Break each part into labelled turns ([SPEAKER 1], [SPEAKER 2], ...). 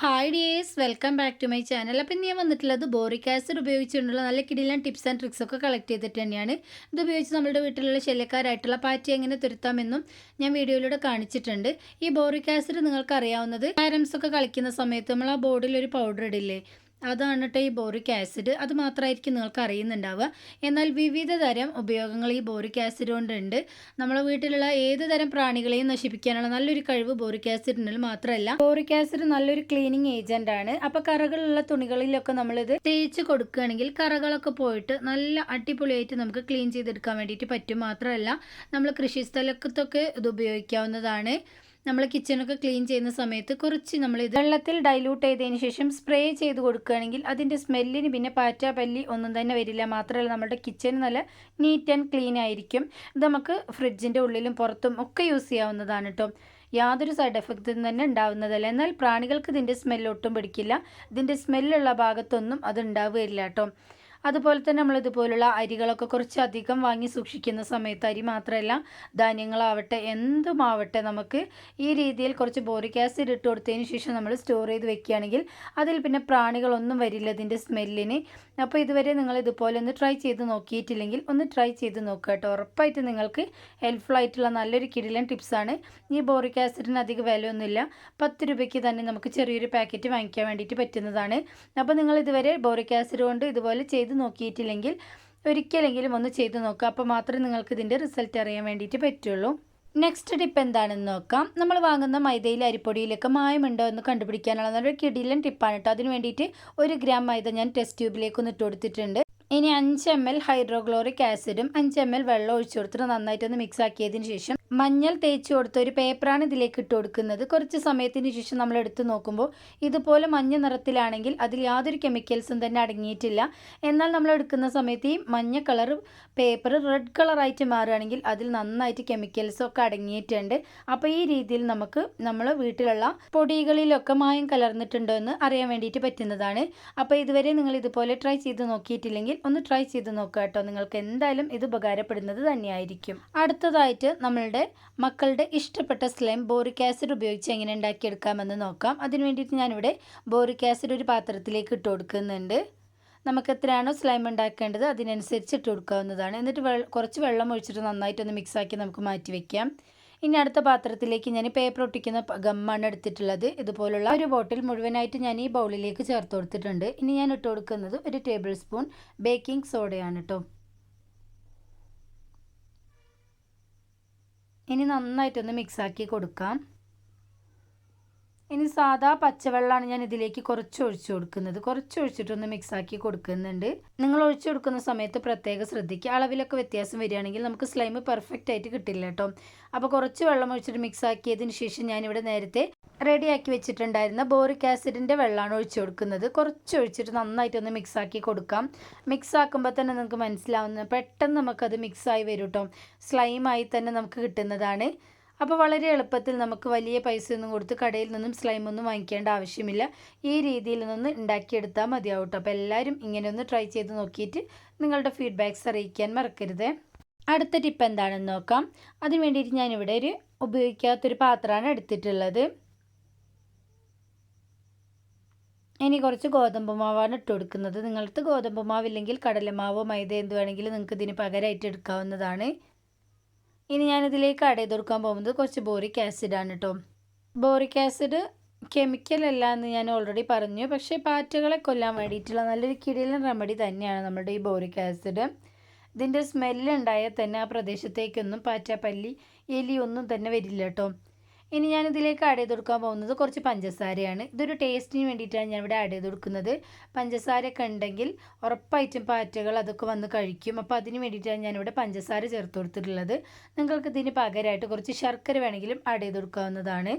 [SPEAKER 1] Hi dears, welcome back to my channel. അപ്പം ഇന്ന് ഞാൻ വന്നിട്ടുള്ളത് ബോറിക് ആസിഡ് ഉപയോഗിച്ചുകൊണ്ടുള്ള നല്ല കിടിലൻ ടിപ്സ് ആൻഡ് ട്രിക്സ് ഒക്കെ കളക്ട് ചെയ്തിട്ട് തന്നെയാണ്. ഇത് ഉപയോഗിച്ച് നമ്മുടെ വീട്ടിലുള്ള ശല്യക്കാരായിട്ടുള്ള പാറ്റി എങ്ങനെ തുരത്താമെന്നും ഞാൻ വീഡിയോയിലൂടെ കാണിച്ചിട്ടുണ്ട്. ഈ ബോറിക് ആസിഡ് നിങ്ങൾക്ക് അറിയാവുന്നത് ക്യാരംസ് ഒക്കെ കളിക്കുന്ന സമയത്ത് നമ്മൾ ആ ബോർഡിൽ ഒരു പൗഡർ ഇടില്ലേ, അതാണ് കേട്ടോ ഈ ബോറിക് ആസിഡ്. അത് മാത്രമായിരിക്കും നിങ്ങൾക്ക് അറിയുന്നുണ്ടാവുക. എന്നാൽ വിവിധ തരം ഉപയോഗങ്ങൾ ഈ ബോറിക് ആസിഡ് കൊണ്ടുണ്ട്. നമ്മളെ വീട്ടിലുള്ള ഏത് തരം പ്രാണികളെയും നശിപ്പിക്കാനുള്ള നല്ലൊരു കഴിവ് ബോറിക് ആസിഡിന് മാത്രമല്ല, ബോറിക് ആസിഡ് നല്ലൊരു ക്ലീനിങ് ഏജന്റ് ആണ്. അപ്പോൾ കറകളുള്ള തുണികളിലൊക്കെ നമ്മളിത് തേച്ച് കൊടുക്കുകയാണെങ്കിൽ കറകളൊക്കെ പോയിട്ട് നല്ല അടിപൊളിയായിട്ട് നമുക്ക് ക്ലീൻ ചെയ്തെടുക്കാൻ വേണ്ടിയിട്ട് പറ്റും. മാത്രമല്ല, നമ്മൾ കൃഷി സ്ഥലത്തൊക്കെ ഇത് ഉപയോഗിക്കാവുന്നതാണ്. നമ്മൾ കിച്ചണൊക്കെ ക്ലീൻ ചെയ്യുന്ന സമയത്ത് കുറച്ച് നമ്മളിത് വെള്ളത്തിൽ ഡൈല്യൂട്ട് ചെയ്തതിന് ശേഷം സ്പ്രേ ചെയ്ത് കൊടുക്കുകയാണെങ്കിൽ അതിൻ്റെ സ്മെല്ലിന് പിന്നെ പാറ്റ പല്ലി ഒന്നും തന്നെ വരില്ല. മാത്രമല്ല, നമ്മുടെ കിച്ചൺ നല്ല നീറ്റ് ആൻഡ് ക്ലീൻ ആയിരിക്കും. ഇത് നമുക്ക് ഫ്രിഡ്ജിൻ്റെ ഉള്ളിലും പുറത്തും ഒക്കെ യൂസ് ചെയ്യാവുന്നതാണ് കേട്ടോ. യാതൊരു സൈഡ് എഫക്റ്റും തന്നെ ഉണ്ടാവുന്നതല്ല. എന്നാൽ പ്രാണികൾക്ക് ഇതിൻ്റെ സ്മെല്ല് ഒട്ടും പിടിക്കില്ല. ഇതിൻ്റെ സ്മെല്ലുള്ള ഭാഗത്തൊന്നും അത് ഉണ്ടാവുകയില്ല കേട്ടോ. അതുപോലെ തന്നെ നമ്മളിതുപോലുള്ള അരികളൊക്കെ കുറച്ചധികം വാങ്ങി സൂക്ഷിക്കുന്ന സമയത്ത്, അരി മാത്രമല്ല ധാന്യങ്ങളാവട്ടെ എന്തുമാവട്ടെ, നമുക്ക് ഈ രീതിയിൽ കുറച്ച് ബോറിക് ആസിഡ് ഇട്ട് കൊടുത്തതിന് ശേഷം നമ്മൾ സ്റ്റോർ ചെയ്ത് വെക്കുകയാണെങ്കിൽ അതിൽ പിന്നെ പ്രാണികളൊന്നും വരില്ല ഇതിൻ്റെ സ്മെല്ലിന്. അപ്പോൾ ഇതുവരെ നിങ്ങൾ ഇതുപോലെ ഒന്ന് ട്രൈ ചെയ്ത് നോക്കിയിട്ടില്ലെങ്കിൽ ഒന്ന് ട്രൈ ചെയ്ത് നോക്കുക കേട്ടോ. ഉറപ്പായിട്ട് നിങ്ങൾക്ക് ഹെൽപ്ഫുൾ ആയിട്ടുള്ള നല്ലൊരു കിടിലൻ ടിപ്സാണ്. ഈ ബോറിക് ആസിഡിന് അധികം വിലയൊന്നുമില്ല. 10 രൂപയ്ക്ക് തന്നെ നമുക്ക് ചെറിയൊരു പാക്കറ്റ് വാങ്ങിക്കാൻ വേണ്ടിയിട്ട് പറ്റുന്നതാണ്. അപ്പോൾ നിങ്ങൾ ഇതുവരെ ബോറിക് ആസിഡ് കൊണ്ട് ഇതുപോലെ ചെയ്ത് നോക്കിയിട്ടില്ലെങ്കിൽ ഒരിക്കലെങ്കിലും ഒന്ന് ചെയ്ത് നോക്കുക. അപ്പോൾ മാത്രമേ നിങ്ങൾക്ക് ഇതിൻ്റെ റിസൾട്ട് അറിയാൻ വേണ്ടിയിട്ട് പറ്റുള്ളൂ. നെക്സ്റ്റ് ടിപ്പ് എന്താണെന്ന് നോക്കാം. നമ്മൾ വാങ്ങുന്ന മൈദയിൽ അരിപ്പൊടിയിലൊക്കെ മായമുണ്ടോ എന്ന് കണ്ടുപിടിക്കാനുള്ള നല്ലൊരു കിടിലൻ ടിപ്പാണ് കേട്ടോ. അതിന് വേണ്ടിയിട്ട് 1 ഗ്രാം മൈദ ഞാൻ ടെസ്റ്റ് ട്യൂബിലേക്ക് ഒന്ന് ഇട്ട് കൊടുത്തിട്ടുണ്ട്. ഇനി 5 ml ഹൈഡ്രോക്ലോറിക് ആസിഡും 5 ml വെള്ളം ഒഴിച്ചു കൊടുത്തിട്ട് നന്നായിട്ടൊന്ന് മിക്സ് ആക്കിയതിന് ശേഷം മഞ്ഞൾ തേച്ച് കൊടുത്ത ഒരു പേപ്പറാണ് ഇതിലേക്ക് ഇട്ട് കൊടുക്കുന്നത്. കുറച്ച് സമയത്തിന് ശേഷം നമ്മൾ എടുത്ത് നോക്കുമ്പോൾ ഇതുപോലെ മഞ്ഞ നിറത്തിലാണെങ്കിൽ അതിൽ യാതൊരു കെമിക്കൽസും തന്നെ അടങ്ങിയിട്ടില്ല. എന്നാൽ നമ്മൾ എടുക്കുന്ന സമയത്ത് ഈ മഞ്ഞ കളർ പേപ്പർ റെഡ് കളറായിട്ട് മാറുകയാണെങ്കിൽ അതിൽ നന്നായിട്ട് കെമിക്കൽസൊക്കെ അടങ്ങിയിട്ടുണ്ട്. അപ്പോൾ ഈ രീതിയിൽ നമുക്ക് നമ്മൾ വീട്ടിലുള്ള പൊടികളിലൊക്കെ മായം കലർന്നിട്ടുണ്ടോ എന്ന് അറിയാൻ വേണ്ടിയിട്ട് പറ്റുന്നതാണ്. അപ്പോൾ ഇതുവരെ നിങ്ങൾ ഇതുപോലെ ട്രൈ ചെയ്ത് നോക്കിയിട്ടില്ലെങ്കിൽ ഒന്ന് ട്രൈ ചെയ്ത് നോക്കുക കേട്ടോ. നിങ്ങൾക്ക് എന്തായാലും ഇത് ഉപകാരപ്പെടുന്നത് തന്നെയായിരിക്കും. അടുത്തതായിട്ട് നമ്മളുടെ മക്കളുടെ ഇഷ്ടപ്പെട്ട സ്ലൈം ബോറിക് ആസിഡ് ഉപയോഗിച്ച് എങ്ങനെ ഉണ്ടാക്കിയെടുക്കാമെന്ന് നോക്കാം. അതിന് വേണ്ടിയിട്ട് ഞാനിവിടെ ബോറിക് ആസിഡ് ഒരു പാത്രത്തിലേക്ക് ഇട്ട് കൊടുക്കുന്നുണ്ട്. നമുക്ക് എത്രയാണോ സ്ലൈം ഉണ്ടാക്കേണ്ടത് അതിനനുസരിച്ച് ഇട്ട് കൊടുക്കാവുന്നതാണ്. എന്നിട്ട് കുറച്ച് വെള്ളം ഒഴിച്ചിട്ട് നന്നായിട്ടൊന്ന് മിക്സാക്കി നമുക്ക് മാറ്റി വയ്ക്കാം. ഇനി അടുത്ത പാത്രത്തിലേക്ക് ഞാൻ പേപ്പർ ഒട്ടിക്കുന്ന ഗമ്മാണ് എടുത്തിട്ടുള്ളത്. ഇതുപോലുള്ള ഒരു ബോട്ടിൽ മുഴുവനായിട്ട് ഞാൻ ഈ ബൗളിലേക്ക് ചേർത്ത് കൊടുത്തിട്ടുണ്ട്. ഇനി ഞാൻ ഇട്ട് കൊടുക്കുന്നത് 1 ടേബിൾ സ്പൂൺ ബേക്കിംഗ് സോഡയാണ് കേട്ടോ. ഇനി നന്നായിട്ടൊന്ന് മിക്സാക്കി കൊടുക്കാം. ഇനി സാധാ പച്ചവെള്ളമാണ് ഞാൻ ഇതിലേക്ക് കുറച്ച് ഒഴിച്ചു കൊടുക്കുന്നത്. കുറച്ച് ഒഴിച്ചിട്ടൊന്ന് മിക്സാക്കി കൊടുക്കുന്നുണ്ട്. നിങ്ങൾ ഒഴിച്ചു കൊടുക്കുന്ന സമയത്ത് പ്രത്യേകം ശ്രദ്ധിക്കുക. അളവിലൊക്കെ വ്യത്യാസം വരികയാണെങ്കിൽ നമുക്ക് സ്ലൈം പെർഫെക്റ്റ് ആയിട്ട് കിട്ടില്ല കേട്ടോ. അപ്പോൾ കുറച്ച് വെള്ളം ഒഴിച്ചിട്ട് മിക്സാക്കിയതിന് ശേഷം ഞാനിവിടെ നേരത്തെ റെഡിയാക്കി വെച്ചിട്ടുണ്ടായിരുന്ന ബോറിക് ആസിഡിൻ്റെ വെള്ളമാണ് ഒഴിച്ചു കൊടുക്കുന്നത്. കുറച്ച് ഒഴിച്ചിട്ട് നന്നായിട്ടൊന്ന് മിക്സാക്കി കൊടുക്കാം. മിക്സാക്കുമ്പോൾ തന്നെ നിങ്ങൾക്ക് മനസ്സിലാവുന്ന പെട്ടെന്ന് നമുക്കത് മിക്സായി വരും കേട്ടോ. സ്ലൈമായി തന്നെ നമുക്ക് കിട്ടുന്നതാണ്. അപ്പോൾ വളരെ എളുപ്പത്തിൽ നമുക്ക് വലിയ പൈസയൊന്നും കൊടുത്ത് കടയിൽ നിന്നും സ്ലൈമൊന്നും വാങ്ങിക്കേണ്ട ആവശ്യമില്ല. ഈ രീതിയിൽ നിന്ന് ഉണ്ടാക്കിയെടുത്താൽ മതിയാവും കേട്ടോ. അപ്പോൾ എല്ലാവരും ഇങ്ങനെ ഒന്ന് ട്രൈ ചെയ്ത് നോക്കിയിട്ട് നിങ്ങളുടെ ഫീഡ്ബാക്ക്സ് അറിയിക്കാൻ മറക്കരുത്. അടുത്ത ടിപ്പ് എന്താണെന്ന് നോക്കാം. അതിന് വേണ്ടിയിട്ട് ഞാനിവിടെ ഒരു ഉപയോഗിക്കാത്തൊരു പാത്രമാണ് എടുത്തിട്ടുള്ളത്. ഇനി കുറച്ച് ഗോതമ്പ് മാവാണ് ഇട്ട് കൊടുക്കുന്നത്. നിങ്ങൾക്ക് ഗോതമ്പ് മാവില്ലെങ്കിൽ കടലമാവോ മൈദ എന്ത് വേണമെങ്കിലും നിങ്ങൾക്ക് ഇതിന് പകരമായിട്ട് എടുക്കാവുന്നതാണ്. ഇനി ഞാനിതിലേക്ക് ആഡ് ചെയ്ത് കൊടുക്കാൻ പോകുന്നത് കുറച്ച് ബോറിക് ആസിഡാണ് കേട്ടോ. ബോറിക് ആസിഡ് കെമിക്കൽ അല്ല എന്ന് ഞാൻ ഓൾറെഡി പറഞ്ഞു. പക്ഷേ പാറ്റകളെ കൊല്ലാൻ വേണ്ടിയിട്ടുള്ള നല്ലൊരു കിടിലൻ റെമഡി തന്നെയാണ് നമ്മുടെ ഈ ബോറിക് ആസിഡ്. ഇതിൻ്റെ സ്മെല്ല് ഉണ്ടായാൽ തന്നെ ആ പ്രദേശത്തേക്കൊന്നും പാറ്റ പല്ലി എലി ഒന്നും തന്നെ വരില്ല കേട്ടോ. ഇനി ഞാനിതിലേക്ക് ആഡ് ചെയ്ത് കൊടുക്കാൻ പോകുന്നത് കുറച്ച് പഞ്ചസാരയാണ്. ഇതൊരു ടേസ്റ്റിന് വേണ്ടിയിട്ടാണ് ഞാൻ ഇവിടെ ആഡ് ചെയ്ത് കൊടുക്കുന്നത്. പഞ്ചസാരയൊക്കെ ഉണ്ടെങ്കിൽ ഉറപ്പായിട്ടും പാറ്റകൾ അതൊക്കെ വന്ന് കഴിക്കും. അപ്പോൾ അതിന് വേണ്ടിയിട്ടാണ് ഞാനിവിടെ പഞ്ചസാര ചേർത്ത് കൊടുത്തിട്ടുള്ളത്. നിങ്ങൾക്ക് ഇതിന് പകരമായിട്ട് കുറച്ച് ശർക്കര വേണമെങ്കിലും ആഡ് ചെയ്ത് കൊടുക്കാവുന്നതാണ്.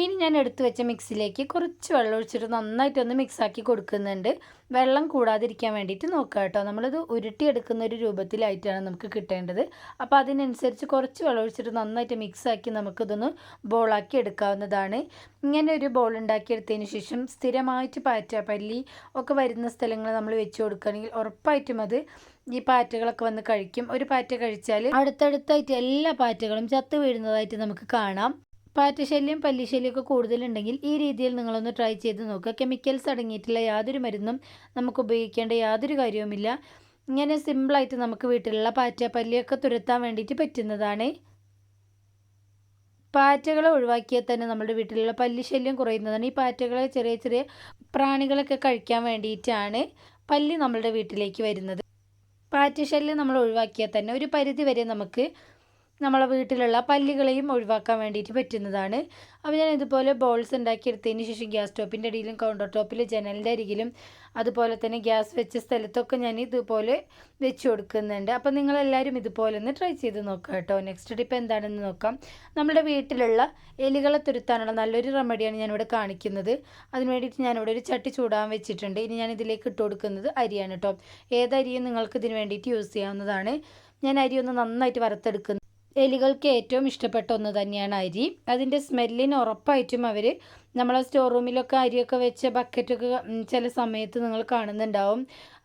[SPEAKER 1] ഇനി ഞാൻ എടുത്തു വെച്ച മിക്സിലേക്ക് കുറച്ച് വെള്ളം ഒഴിച്ചിട്ട് നന്നായിട്ടൊന്ന് മിക്സാക്കി കൊടുക്കുന്നുണ്ട്. വെള്ളം കൂടാതിരിക്കാൻ വേണ്ടിയിട്ട് നോക്കുക കേട്ടോ. നമ്മളിത് ഉരുട്ടിയെടുക്കുന്ന ഒരു രൂപത്തിലായിട്ടാണ് നമുക്ക് കിട്ടേണ്ടത്. അപ്പോൾ അതിനനുസരിച്ച് കുറച്ച് വെള്ളം ഒഴിച്ചിട്ട് നന്നായിട്ട് മിക്സാക്കി നമുക്കിതൊന്ന് ബോളാക്കി എടുക്കാവുന്നതാണ്. ഇങ്ങനെ ഒരു ബോൾ ഉണ്ടാക്കിയെടുത്തതിന് ശേഷം സ്ഥിരമായിട്ട് പാറ്റ പല്ലി ഒക്കെ വരുന്ന സ്ഥലങ്ങൾ നമ്മൾ വെച്ച് കൊടുക്കുകയാണെങ്കിൽ ഉറപ്പായിട്ടും അത് ഈ പാറ്റകളൊക്കെ വന്ന് കഴിക്കും. ഒരു പാറ്റ കഴിച്ചാൽ അടുത്തടുത്തായിട്ട് എല്ലാ പാറ്റകളും ചത്തു വീഴുന്നതായിട്ട് നമുക്ക് കാണാം. പാറ്റശല്യം പല്ലിശല്യമൊക്കെ കൂടുതലുണ്ടെങ്കിൽ ഈ രീതിയിൽ നിങ്ങളൊന്ന് ട്രൈ ചെയ്ത് നോക്കുക. കെമിക്കൽസ് അടങ്ങിയിട്ടുള്ള യാതൊരു മരുന്നും നമുക്ക് ഉപയോഗിക്കേണ്ട യാതൊരു കാര്യവുമില്ല. ഇങ്ങനെ സിമ്പിളായിട്ട് നമുക്ക് വീട്ടിലുള്ള പാറ്റ പല്ലിയൊക്കെ തുരത്താൻ വേണ്ടിയിട്ട് പറ്റുന്നതാണ്. പാറ്റകളെ ഒഴിവാക്കിയാൽ തന്നെ നമ്മുടെ വീട്ടിലുള്ള പല്ലിശല്യം കുറയുന്നതാണ്. ഈ പാറ്റകളെ ചെറിയ ചെറിയ പ്രാണികളൊക്കെ കഴിക്കാൻ വേണ്ടിയിട്ടാണ് പല്ലി നമ്മളുടെ വീട്ടിലേക്ക് വരുന്നത്. പാറ്റശല്യം നമ്മൾ ഒഴിവാക്കിയാൽ തന്നെ ഒരു പരിധി വരെ നമുക്ക് നമ്മളെ വീട്ടിലുള്ള പല്ലികളെയും ഒഴിവാക്കാൻ വേണ്ടിയിട്ട് പറ്റുന്നതാണ്. അപ്പോൾ ഞാൻ ഇതുപോലെ ബോൾസ് ഉണ്ടാക്കിയെടുത്തതിന് ശേഷം ഗ്യാസ് സ്റ്റോപ്പിൻ്റെ അടിയിലും കൗണ്ടർ ടോപ്പിൽ ജനലിൻ്റെ അരികിലും അതുപോലെ തന്നെ ഗ്യാസ് വെച്ച സ്ഥലത്തൊക്കെ ഞാൻ ഇതുപോലെ വെച്ച് കൊടുക്കുന്നുണ്ട്. അപ്പോൾ നിങ്ങളെല്ലാവരും ഇതുപോലെ ഒന്ന് ട്രൈ ചെയ്ത് നോക്കാം കേട്ടോ. നെക്സ്റ്റ് ടിപ്പ് എന്താണെന്ന് നോക്കാം. നമ്മുടെ വീട്ടിലുള്ള എലികളെ തുരത്താനുള്ള നല്ലൊരു റെമഡിയാണ് ഞാനിവിടെ കാണിക്കുന്നത്. അതിന് വേണ്ടിയിട്ട് ഞാനിവിടെ ഒരു ചട്ടി ചൂടാൻ വെച്ചിട്ടുണ്ട്. ഇനി ഞാൻ ഇതിലേക്ക് ഇട്ട് കൊടുക്കുന്നത് അരിയാണ് കേട്ടോ. ഏതരിയും നിങ്ങൾക്ക് ഇതിന് വേണ്ടിയിട്ട് യൂസ് ചെയ്യാവുന്നതാണ്. ഞാൻ അരി ഒന്ന് നന്നായിട്ട് വറുത്തെടുക്കുന്നു. എലികൾക്ക് ഏറ്റവും ഇഷ്ടപ്പെട്ട ഒന്ന് തന്നെയാണ് അരി. അതിൻ്റെ സ്മെല്ലിന് ഉറപ്പായിട്ടും അവർ നമ്മളെ സ്റ്റോർ റൂമിലൊക്കെ അരിയൊക്കെ വെച്ച ബക്കറ്റൊക്കെ ചില സമയത്ത് നിങ്ങൾ കാണുന്നുണ്ടാവും.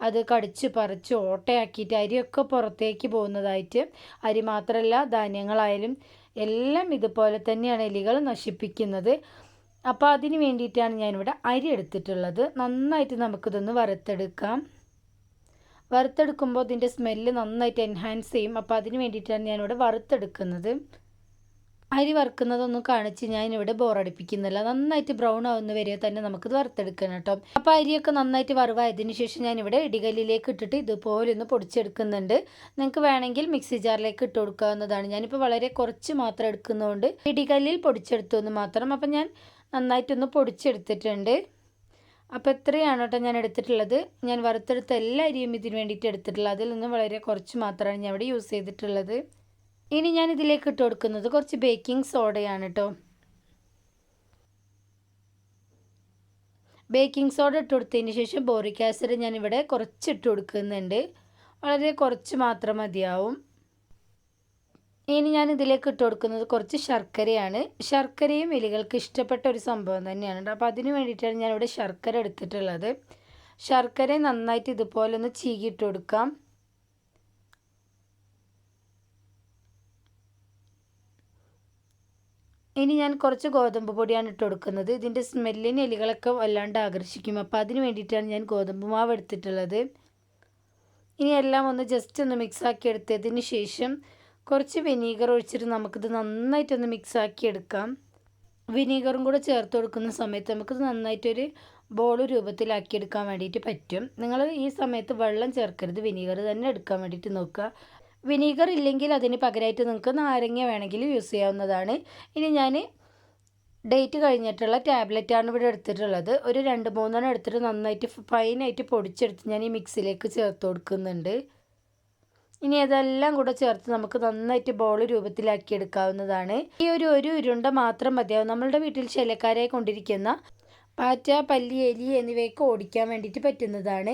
[SPEAKER 1] അത് കടിച്ച് പറിച്ച് ഓട്ടയാക്കിയിട്ട് അരിയൊക്കെ പുറത്തേക്ക് പോകുന്നതായിട്ട്. അരി മാത്രമല്ല ധാന്യങ്ങളായാലും എല്ലാം ഇതുപോലെ തന്നെയാണ് എലികൾ നശിപ്പിക്കുന്നത്. അപ്പോൾ അതിന് വേണ്ടിയിട്ടാണ് ഞാനിവിടെ അരി എടുത്തിട്ടുള്ളത്. നന്നായിട്ട് നമുക്കിതൊന്ന് വറുത്തെടുക്കാം. വറുത്തെടുക്കുമ്പോൾ ഇതിൻ്റെ സ്മെല്ല് നന്നായിട്ട് എൻഹാൻസ് ചെയ്യും. അപ്പോൾ അതിന് വേണ്ടിയിട്ടാണ് ഞാനിവിടെ വറുത്തെടുക്കുന്നത്. അരി വറുക്കുന്നതൊന്നും കാണിച്ച് ഞാനിവിടെ ബോറടിപ്പിക്കുന്നില്ല. നന്നായിട്ട് ബ്രൗൺ ആവുന്ന വരെ തന്നെ നമുക്കിത് വറുത്തെടുക്കണം കേട്ടോ. അപ്പോൾ അരിയൊക്കെ നന്നായിട്ട് വറുവായതിന് ശേഷം ഞാനിവിടെ ഇടികല്ലിലേക്ക് ഇട്ടിട്ട് ഇതുപോലെ ഒന്ന് പൊടിച്ചെടുക്കുന്നുണ്ട്. നിങ്ങൾക്ക് വേണമെങ്കിൽ മിക്സി ജാറിലേക്ക് ഇട്ട് കൊടുക്കാവുന്നതാണ്. ഞാനിപ്പോൾ വളരെ കുറച്ച് മാത്രം എടുക്കുന്നതുകൊണ്ട് ഇടികല്ലിൽ പൊടിച്ചെടുത്തു എന്ന് മാത്രം. അപ്പം ഞാൻ നന്നായിട്ടൊന്ന് പൊടിച്ചെടുത്തിട്ടുണ്ട്. അപ്പോൾ ഇത്രയാണ് കേട്ടോ ഞാൻ എടുത്തിട്ടുള്ളത്. ഞാൻ വറുത്തെടുത്ത എല്ലാ അരിയും ഇതിന് വേണ്ടിയിട്ട് എടുത്തിട്ടുള്ളത്. അതിൽ നിന്നും വളരെ കുറച്ച് മാത്രമാണ് ഞാൻ ഇവിടെ യൂസ് ചെയ്തിട്ടുള്ളത്. ഇനി ഞാൻ ഇതിലേക്ക് ഇട്ട് കൊടുക്കുന്നത് കുറച്ച് ബേക്കിംഗ് സോഡയാണ് കേട്ടോ. ബേക്കിംഗ് സോഡ ഇട്ട് കൊടുത്തതിന് ശേഷം ബോറിക് ആസിഡ് ഞാനിവിടെ കുറച്ച് ഇട്ട് കൊടുക്കുന്നുണ്ട്. വളരെ കുറച്ച് മാത്രം മതിയാവും. ഇനി ഞാൻ ഇതിലേക്ക് ഇട്ട് കൊടുക്കുന്നത് കുറച്ച് ശർക്കരയാണ്. ശർക്കരയും എലികൾക്ക് ഇഷ്ടപ്പെട്ട ഒരു സംഭവം തന്നെയാണ്. അപ്പോൾ അതിന് വേണ്ടിയിട്ടാണ് ഞാനിവിടെ ശർക്കര എടുത്തിട്ടുള്ളത്. ശർക്കര നന്നായിട്ട് ഇതുപോലെ ഒന്ന് ചീകിയിട്ട് കൊടുക്കാം. ഇനി ഞാൻ കുറച്ച് ഗോതമ്പ് പൊടിയാണ് ഇട്ട് കൊടുക്കുന്നത്. ഇതിൻ്റെ സ്മെല്ലിന് എലികളൊക്കെ വല്ലാണ്ട് ആകർഷിക്കും. അപ്പോൾ അതിന് വേണ്ടിയിട്ടാണ് ഞാൻ ഗോതമ്പ് മാവ് എടുത്തിട്ടുള്ളത്. ഇനി എല്ലാം ഒന്ന് ജസ്റ്റ് ഒന്ന് മിക്സാക്കി എടുത്തതിന് ശേഷം കുറച്ച് വിനീഗർ ഒഴിച്ചിട്ട് നമുക്കിത് നന്നായിട്ടൊന്ന് മിക്സാക്കി എടുക്കാം. വിനീഗറും കൂടെ ചേർത്ത് കൊടുക്കുന്ന സമയത്ത് നമുക്കിത് നന്നായിട്ടൊരു ബോൾ രൂപത്തിലാക്കി എടുക്കാൻ വേണ്ടിയിട്ട് പറ്റും. നിങ്ങൾ ഈ സമയത്ത് വെള്ളം ചേർക്കരുത്, വിനീഗർ തന്നെ എടുക്കാൻ വേണ്ടിയിട്ട് നോക്കുക. വിനീഗർ ഇല്ലെങ്കിൽ അതിന് പകരമായിട്ട് നിങ്ങൾക്ക് നാരങ്ങ വേണമെങ്കിൽ യൂസ് ചെയ്യാവുന്നതാണ്. ഇനി ഞാൻ ഡേറ്റ് കഴിഞ്ഞിട്ടുള്ള ടാബ്ലറ്റാണ് ഇവിടെ എടുത്തിട്ടുള്ളത്. ഒരു 2-3 എടുത്തിട്ട് നന്നായിട്ട് ഫൈനായിട്ട് പൊടിച്ചെടുത്ത് ഞാൻ ഈ മിക്സിയിലേക്ക് ചേർത്ത് കൊടുക്കുന്നുണ്ട്. ഇനി അതെല്ലാം കൂടെ ചേർത്ത് നമുക്ക് നന്നായിട്ട് ബോൾ രൂപത്തിലാക്കി എടുക്കാവുന്നതാണ്. ഈ ഒരു ഉരുണ്ട മാത്രം മതിയാവും. നമ്മളുടെ വീട്ടിൽ ശല്യക്കാരായി കൊണ്ടിരിക്കുന്ന പാറ്റ, പല്ലി, എലി എന്നിവയൊക്കെ ഓടിക്കാൻ വേണ്ടിയിട്ട് പറ്റുന്നതാണ്.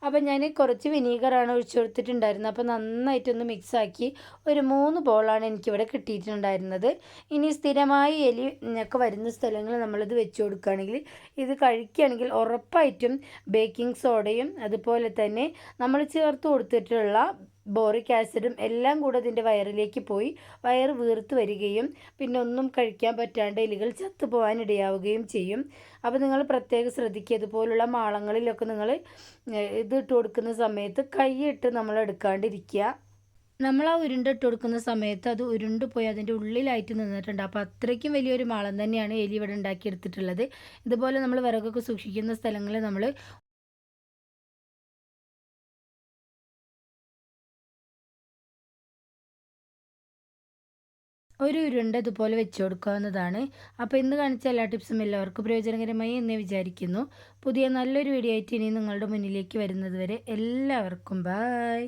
[SPEAKER 1] അപ്പം ഞാൻ കുറച്ച് വിനീഗറാണ് ഒഴിച്ചു കൊടുത്തിട്ടുണ്ടായിരുന്നത്. അപ്പോൾ നന്നായിട്ടൊന്ന് മിക്സാക്കി ഒരു 3 ബോളാണ് എനിക്കിവിടെ കിട്ടിയിട്ടുണ്ടായിരുന്നത്. ഇനി സ്ഥിരമായി എലി ഒക്കെ വരുന്ന സ്ഥലങ്ങളിൽ നമ്മളിത് വെച്ച് കൊടുക്കുകയാണെങ്കിൽ, ഇത് കഴിക്കുകയാണെങ്കിൽ ഉറപ്പായിട്ടും ബേക്കിംഗ് സോഡയും അതുപോലെ തന്നെ നമ്മൾ ചേർത്ത് കൊടുത്തിട്ടുള്ള ബോറിക് ആസിഡും എല്ലാം കൂടെ അതിൻ്റെ വയറിലേക്ക് പോയി വയറ് വീർത്ത് വരികയും പിന്നെ ഒന്നും കഴിക്കാൻ പറ്റാണ്ട് എലികൾ ചത്തുപോകാനിടയാവുകയും ചെയ്യും. അപ്പോൾ നിങ്ങൾ പ്രത്യേകം ശ്രദ്ധിക്കുക. ഇതുപോലുള്ള മാളങ്ങളിലൊക്കെ നിങ്ങൾ ഇത് ഇട്ട് കൊടുക്കുന്ന സമയത്ത് കൈയിട്ട് നമ്മൾ എടുക്കാണ്ടിരിക്കുക. നമ്മൾ ആ ഉരുണ്ട ഇട്ട് കൊടുക്കുന്ന സമയത്ത് അത് ഉരുണ്ട് പോയി അതിൻ്റെ ഉള്ളിലായിട്ട് നിന്നിട്ടുണ്ട്. അപ്പോൾ അത്രയ്ക്കും വലിയൊരു മാളം തന്നെയാണ് എലി ഇവിടെ ഉണ്ടാക്കിയെടുത്തിട്ടുള്ളത്. ഇതുപോലെ നമ്മൾ വിറകൊക്കെ സൂക്ഷിക്കുന്ന സ്ഥലങ്ങളിൽ നമ്മൾ ഒരു ഉരുണ്ട ഇതുപോലെ വെച്ച് കൊടുക്കാവുന്നതാണ്. അപ്പോൾ ഇന്ന് കാണിച്ച എല്ലാ ടിപ്സും എല്ലാവർക്കും പ്രയോജനകരമായി എന്ന് വിചാരിക്കുന്നു. പുതിയ നല്ലൊരു വീഡിയോ ആയിട്ട് ഇനി നിങ്ങളുടെ മുന്നിലേക്ക് വരുന്നത് വരെ എല്ലാവർക്കും ബൈ.